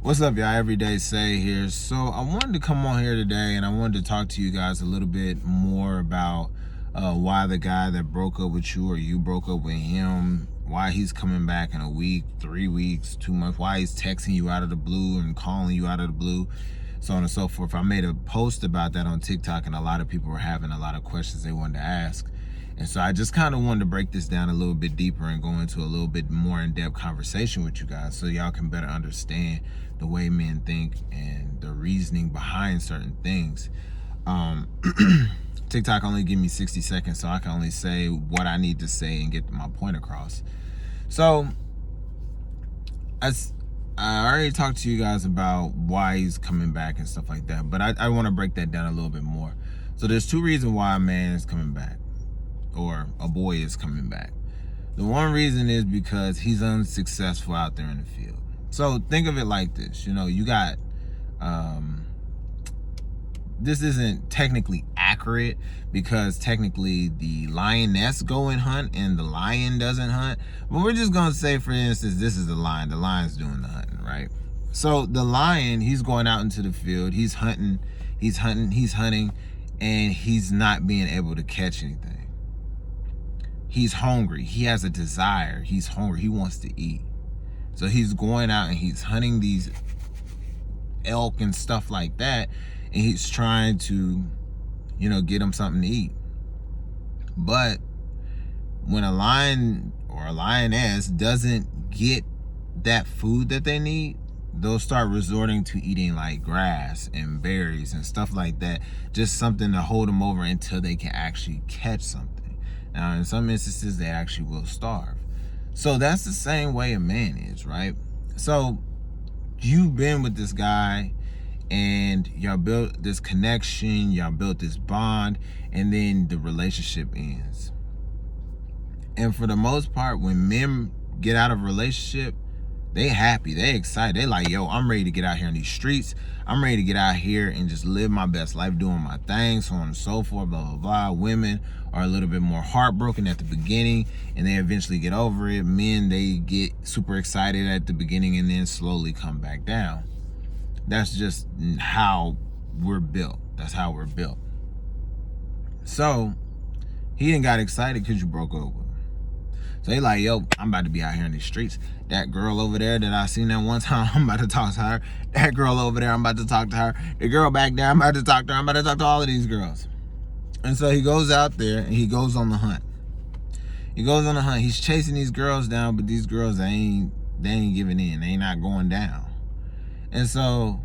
What's up, y'all? Everyday Say here. So I wanted to come on here today and I wanted to talk to you guys a little bit more about why the guy that broke up with you or you broke up with him, why he's coming back in a week, 3 weeks, 2 months, why he's texting you out of the blue and calling you out of the blue, so on and so forth. I made a post about that on TikTok and a lot of people were having a lot of questions they wanted to ask. And so I just kind of wanted to break this down a little bit deeper and go into a little bit more in-depth conversation with you guys so y'all can better understand the way men think and the reasoning behind certain things. TikTok only give me 60 seconds, so I can only say what I need to say and get my point across. So as I already talked to you guys about why he's coming back and stuff like that, but I want to break that down a little bit more. So there's two reasons why a man is coming back or a boy is coming back. The one reason is because he's unsuccessful out there in the field. So think of it like this, you got, this isn't technically accurate because technically the lioness go and hunt and the lion doesn't hunt. But we're just going to say, for instance, this is the lion. The lion's doing the hunting, right? So the lion, he's going out into the field. He's hunting, and he's not being able to catch anything. He's hungry. He has a desire. He's hungry. He wants to eat. So he's going out and he's hunting these elk and stuff like that. And he's trying to, get him something to eat. But when a lion or a lioness doesn't get that food that they need, they'll start resorting to eating like grass and berries and stuff like that. Just something to hold them over until they can actually catch something. Now, in some instances, they actually will starve. So that's the same way a man is, right? So you've been with this guy and y'all built this connection, y'all built this bond, and then the relationship ends. And for the most part, when men get out of a relationship, they happy, they excited. They like, yo, I'm ready to get out here in these streets. I'm ready to get out here and just live my best life, doing my thing, so on and so forth, blah, blah, blah. Women are a little bit more heartbroken at the beginning and they eventually get over it. Men, they get super excited at the beginning and then slowly come back down. That's just how we're built. That's how we're built. So he didn't got excited because you broke up with him. So he like, yo, I'm about to be out here in these streets. That girl over there that I seen that one time, I'm about to talk to her. That girl over there, I'm about to talk to her. The girl back there, I'm about to talk to her. I'm about to talk to all of these girls. And so he goes out there and he goes on the hunt. He goes on the hunt. He's chasing these girls down, but these girls, they ain't giving in. They ain't not going down. And so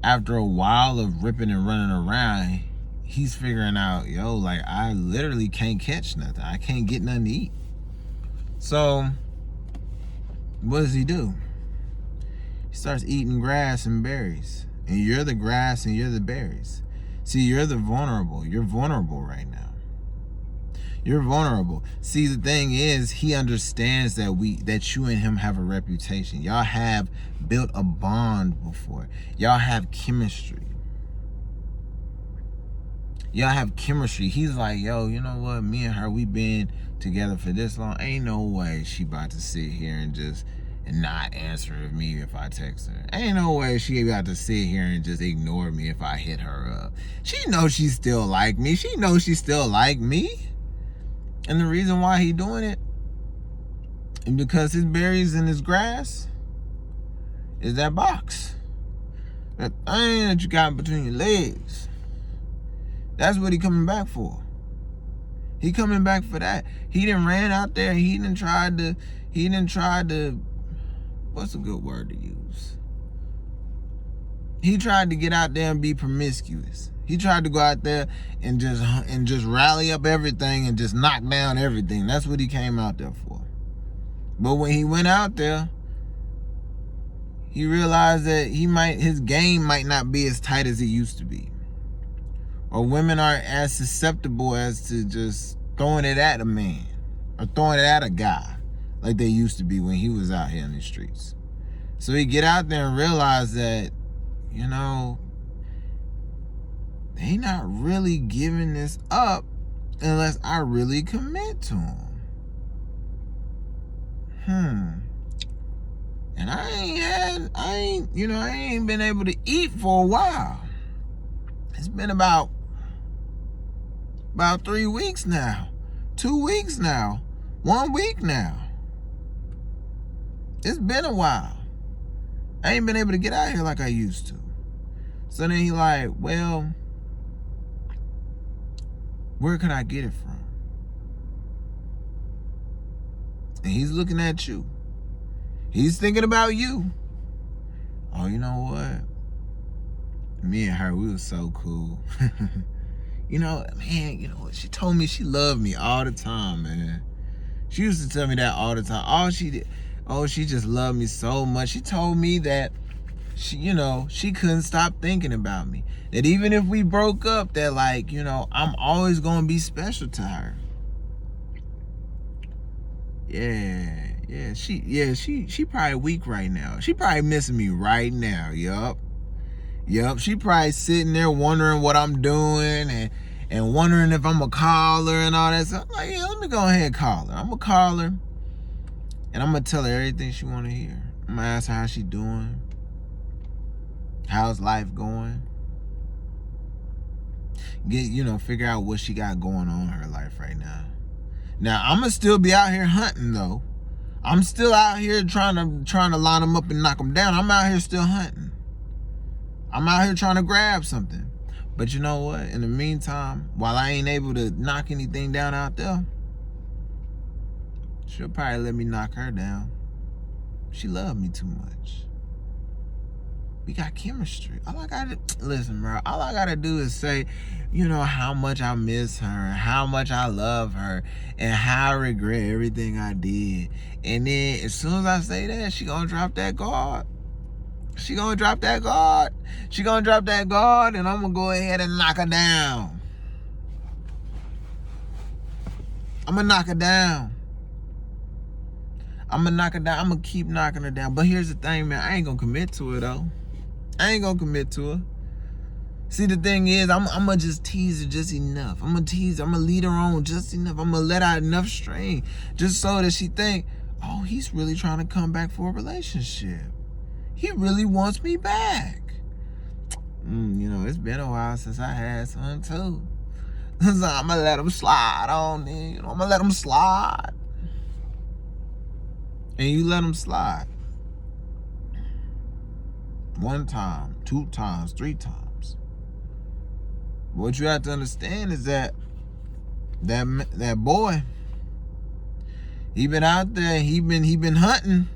after a while of ripping and running around, he's figuring out, yo, like, I literally can't catch nothing. I can't get nothing to eat. So what does he do? He starts eating grass and berries. And you're the grass and you're the berries. See, you're the vulnerable. You're vulnerable right now. You're vulnerable. See, the thing is, he understands that you and him have a reputation. Y'all have built a bond before. Y'all have chemistry. Y'all have chemistry. He's like, yo, you know what? Me and her, we been together for this long. Ain't no way she about to sit here and not answer me if I text her. Ain't no way she about to sit here and just ignore me if I hit her up. She knows she still like me. She knows she still like me. And the reason why he doing it is because his berries and his grass is that box. That thing that you got between your legs. That's what he coming back for. He coming back for that. He done ran out there. He done tried to, what's a good word to use? He tried to get out there and be promiscuous. He tried to go out there and just rally up everything and just knock down everything. That's what he came out there for. But when he went out there, he realized that his game might not be as tight as it used to be. Or women aren't as susceptible as to just throwing it at a man or throwing it at a guy like they used to be when he was out here in the streets. So he get out there and realize that, they not really giving this up unless I really commit to them. And I ain't been able to eat for a while. It's been about 3 weeks now, 2 weeks now, 1 week now. It's been a while. I ain't been able to get out here like I used to. So then he like, well, where could I get it from? And he's looking at you. He's thinking about you. Oh, you know what? Me and her, we was so cool. You know, man, you know what? She told me she loved me all the time, man. She used to tell me that all the time. All she did, she just loved me so much. She told me that she couldn't stop thinking about me. That even if we broke up, that like, I'm always gonna be special to her. Yeah, she probably weak right now. She probably missing me right now. Yup. She probably sitting there wondering what I'm doing and wondering if I'm gonna call her and all that stuff. Like, yeah, let me go ahead and call her. I'm gonna call her and I'm gonna tell her everything she wanna hear. I'm gonna ask her how she doing. How's life going? Figure out what she got going on in her life right now. Now, I'm gonna still be out here hunting though. I'm still out here trying to line them up and knock them down. I'm out here still hunting. I'm out here trying to grab something. But you know what? In the meantime, while I ain't able to knock anything down out there, she'll probably let me knock her down. She loved me too much. We got chemistry. Listen, bro, all I gotta do is say, how much I miss her, and how much I love her, and how I regret everything I did. And then as soon as I say that, she gonna drop that guard. She gonna drop that guard, and I'm gonna go ahead and knock her down. I'm gonna knock her down. I'm gonna keep knocking her down. But here's the thing, man. I ain't gonna commit to her, though. I ain't gonna commit to her. See, the thing is, I'm gonna just tease her just enough. I'm gonna lead her on just enough. I'm gonna let out enough string just so that she think, oh, he's really trying to come back for a relationship. He really wants me back. It's been a while since I had some too. So I'm gonna let him slide on it. I'm gonna let him slide. And you let him slide. 1 time, 2 times, 3 times. What you have to understand is that boy, he been out there, he been hunting,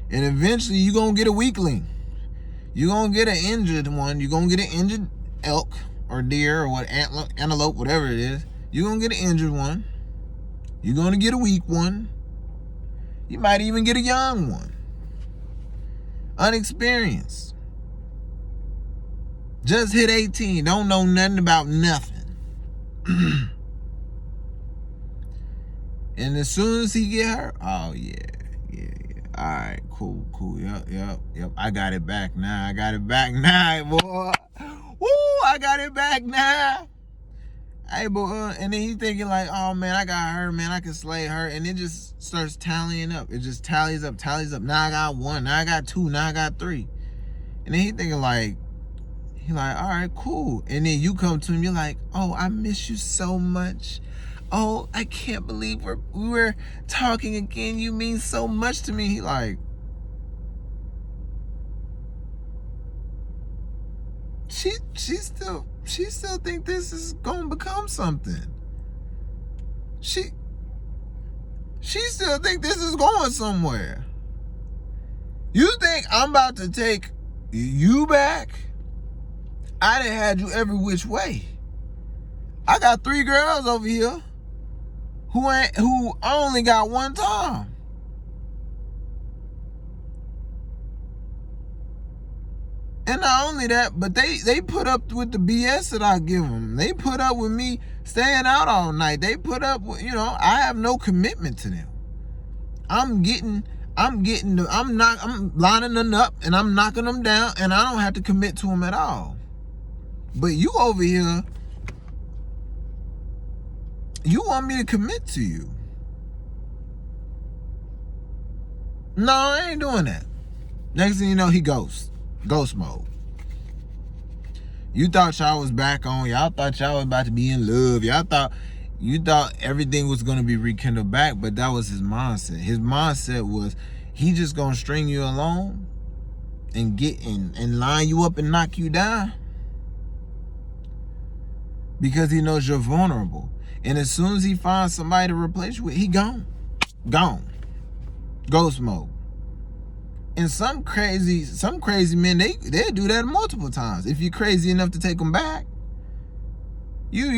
and eventually you gonna get a weakling. You gonna get an injured one. You gonna get an injured elk or deer or antelope, whatever it is. You gonna get an injured one. You gonna get a weak one. You might even get a young one. Unexperienced. Just hit 18. Don't know nothing about nothing. And as soon as he get her, oh yeah. All right, cool. Yep. I got it back now. Boy. Woo, I got it back now. Hey, boy, and then he's thinking like, oh man, I got her, man, I can slay her, and it just starts tallying up. It just tallies up. Now I got 1, now I got 2, now I got 3. And then he's thinking like, all right, cool. And then you come to him, you're like, oh, I miss you so much. Oh, I can't believe we're talking again. You mean so much to me. He like, she still think this is gonna become something. She still think this is going somewhere. You think I'm about to take you back? I done had you every which way. I got 3 girls over here who I only got 1 time. And not only that, but they put up with the BS that I give them. They put up with me staying out all night. They put up with, I have no commitment to them. I'm lining them up and I'm knocking them down, and I don't have to commit to them at all. But you over here, you want me to commit to you. No, I ain't doing that. Next thing you know, he ghost mode. You thought y'all was back on. Y'all thought y'all was about to be in love. You thought everything was going to be rekindled back, but that was his mindset. His mindset was he just going to string you along and get in and line you up and knock you down because he knows you're vulnerable. And as soon as he finds somebody to replace you with, he gone. Ghost mode. And some crazy men, they do that multiple times. If you're crazy enough to take them back, you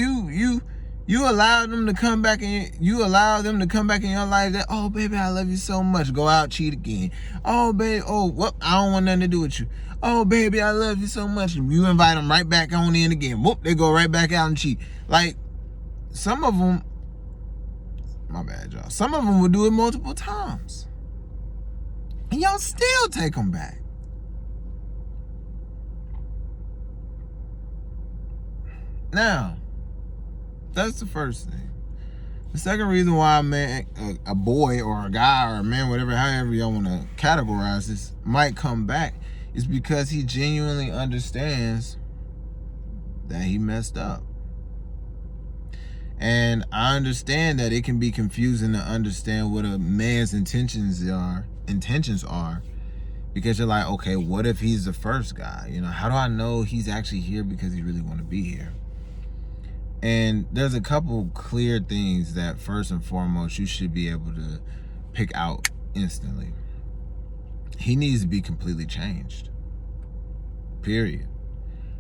allow them to come back in your life. That, oh baby, I love you so much. Go out, cheat again. Oh baby, whoop, I don't want nothing to do with you. Oh baby, I love you so much. You invite them right back on in again. Whoop, they go right back out and cheat. Like some of them, my bad, y'all. Some of them will do it multiple times. And y'all still take them back. Now, that's the first thing. The second reason why a boy or a guy or a man, whatever, however y'all want to categorize this, might come back is because he genuinely understands that he messed up. And I understand that it can be confusing to understand what a man's intentions are, because you're like, okay, what if he's the first guy? You know, how do I know he's actually here because he really want to be here? And there's a couple clear things that first and foremost you should be able to pick out instantly. He needs to be completely changed. Period.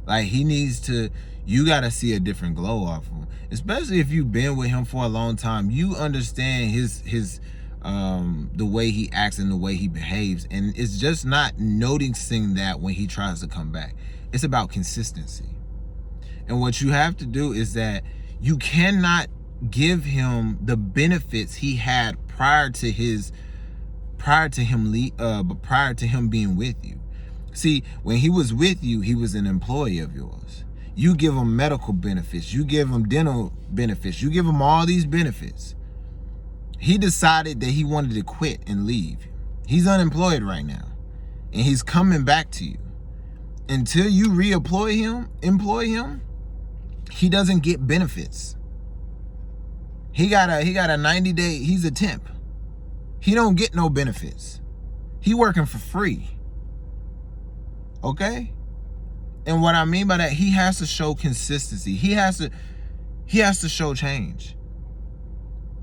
Like you got to see a different glow off of him. Especially if you've been with him for a long time. You understand his the way he acts and the way he behaves. And it's just not noticing that when he tries to come back. It's about consistency. And what you have to do is that you cannot give him the benefits he had prior to him being with you. See, when he was with you, he was an employee of yours. You give him medical benefits. You give him dental benefits. You give him all these benefits. He decided that he wanted to quit and leave. He's unemployed right now. And he's coming back to you. Until you employ him, he doesn't get benefits. He got a 90-day, he's a temp. He don't get no benefits. He working for free. Okay? And what I mean by that, he has to show consistency. He has to show change.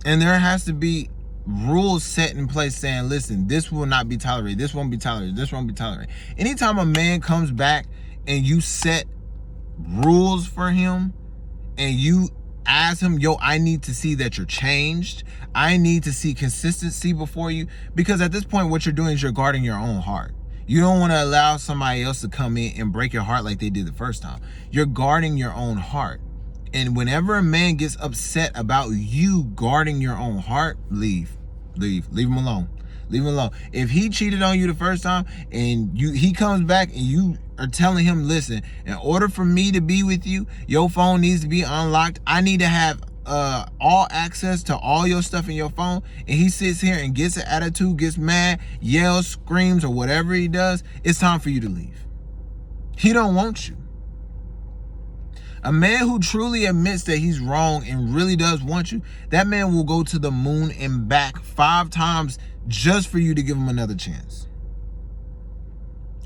And there has to be rules set in place saying, listen, this will not be tolerated. This won't be tolerated. This won't be tolerated. Anytime a man comes back and you set rules for him and you ask him, yo, I need to see that you're changed. I need to see consistency before you. Because at this point, what you're doing is you're guarding your own heart. You don't want to allow somebody else to come in and break your heart like they did the first time. You're guarding your own heart. And whenever a man gets upset about you guarding your own heart, leave him alone. Leave him alone. If he cheated on you the first time and he comes back and you are telling him, listen, in order for me to be with you, your phone needs to be unlocked. I need to have all access to all your stuff in your phone. And he sits here and gets an attitude, gets mad, yells, screams, or whatever he does. It's time for you to leave. He don't want you. A man who truly admits that he's wrong and really does want you, that man will go to the moon and back 5 times just for you to give him another chance.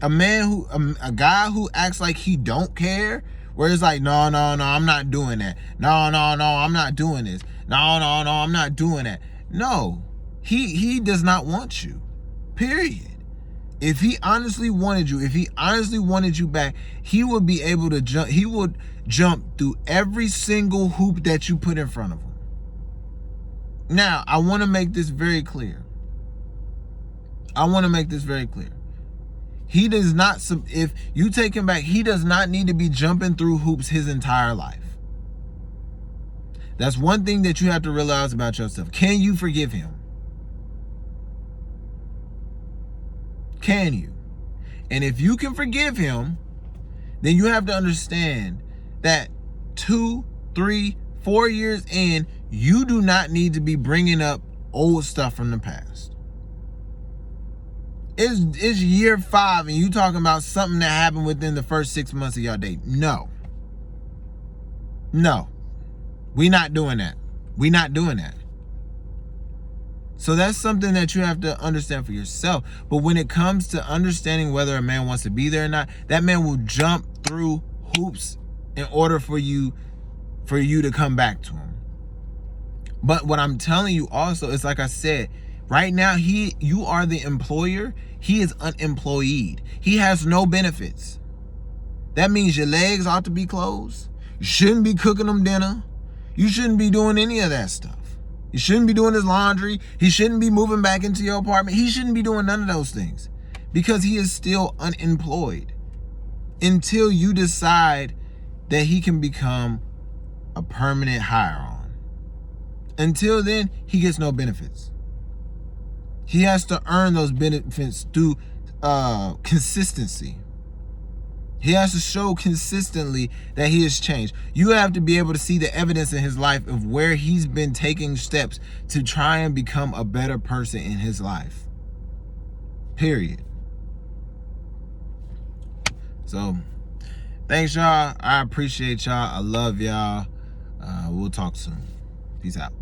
A guy who acts like he don't care, where it's like, no, I'm not doing that. No, I'm not doing this. No, I'm not doing that. No, he does not want you. Period. If he honestly wanted you, if he honestly wanted you back, he would be able to jump. He would jump through every single hoop that you put in front of him. Now, I want to make this very clear. He does not, if you take him back, he does not need to be jumping through hoops his entire life. That's one thing that you have to realize about yourself. Can you forgive him? Can you? And if you can forgive him, then you have to understand that 2, 3, 4 years in, you do not need to be bringing up old stuff from the past. It's year 5 and you talking about something that happened within the first 6 months of y'all date. No. We not doing that. We not doing that. So that's something that you have to understand for yourself. But when it comes to understanding whether a man wants to be there or not, that man will jump through hoops in order for you to come back to him. But what I'm telling you also is, like I said, right now you are the employer. He is unemployed. He has no benefits. That means your legs ought to be closed. You shouldn't be cooking him dinner. You shouldn't be doing any of that stuff. You shouldn't be doing his laundry. He shouldn't be moving back into your apartment. He shouldn't be doing none of those things because he is still unemployed until you decide that he can become a permanent hire on. Until then, he gets no benefits. He has to earn those benefits through consistency. He has to show consistently that he has changed. You have to be able to see the evidence in his life of where he's been taking steps to try and become a better person in his life. Period. So, thanks, y'all. I appreciate y'all. I love y'all. We'll talk soon. Peace out.